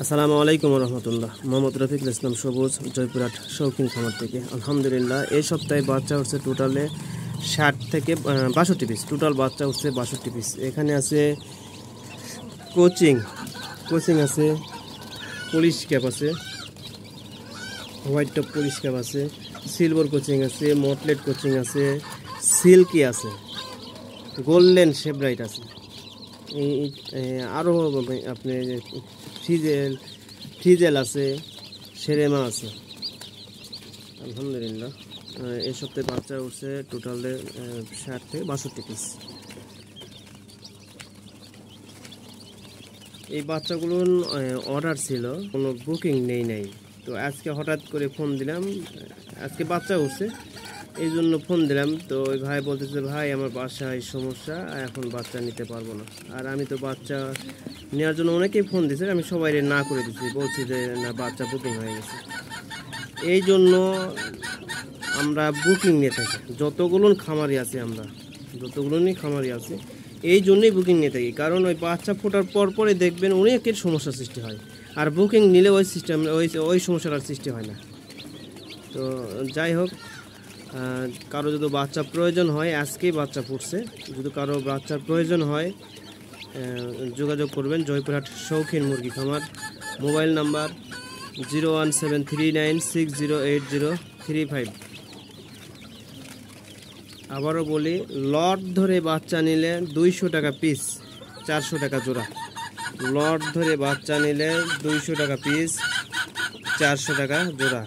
আসসালামু আলাইকুম রহমতুল্লাহ। মোহাম্মদ রফিকুল ইসলাম সবুজ, জয়পুরহাট শৌখিন খামার থেকে। আলহামদুলিল্লাহ এই সপ্তাহে বাচ্চা উঠছে টোটালে 60 থেকে 62 পিস। টোটাল বাচ্চা উঠছে 62 পিস। এখানে আছে কোচিং আছে, পুলিশ ক্যাপ আছে, হোয়াইট টপ পুলিশ ক্যাপ আছে, সিলভার কোচিং আছে, মটলেট কোচিং আছে, সিল্কি আছে, গোল্ডেন শেভরাইট আছে, আরও আপনি ফ্রিজেল আছে, সেরেমা আছে। আলহামদুলিল্লাহ এই সপ্তাহে বাচ্চা উঠছে টোটালে 60 থেকে 62 পিস। এই বাচ্চাগুলো অর্ডার ছিল, কোনো বুকিং নাই। তো আজকে হঠাৎ করে ফোন দিলাম, আজকে বাচ্চা উঠছে এই জন্য ফোন দিলাম। তো ওই ভাই বলতেছে, ভাই আমার বাসায় সমস্যা, এখন বাচ্চা নিতে পারবো না। আর আমি তো বাচ্চা নেওয়ার জন্য অনেকেই ফোন দিয়েছে, আমি সবাই না করে দিচ্ছি, বলছি যে না, বাচ্চা বুকিং হয়ে গেছে। এই জন্য আমরা বুকিং নিয়ে থাকি, যতগুলো খামারি আছে এই জন্যই বুকিং নিয়ে থাকি। কারণ ওই বাচ্চা ফোটার পরে দেখবেন অনেকের সমস্যার সৃষ্টি হয়, আর বুকিং নিলে ওই সিস্টেম ওই সমস্যাটার সৃষ্টি হয় না। তো যাই হোক, কারো যদি বাচ্চা প্রয়োজন হয়, আজকেই বাচ্চা ফুটছে, যদি কারো বাচ্চার প্রয়োজন হয় যোগাযোগ করবেন। জয়পুরহাট শৌখিন মুরগি খামার। Mobile number 01739608035। আবারও বলি, লট ধরে বাচ্চা নিলে 200 টাকা পিস, 400 টাকা জোড়া। লট ধরে বাচ্চা নিলে 200 টাকা পিস, 400 টাকা জোড়া।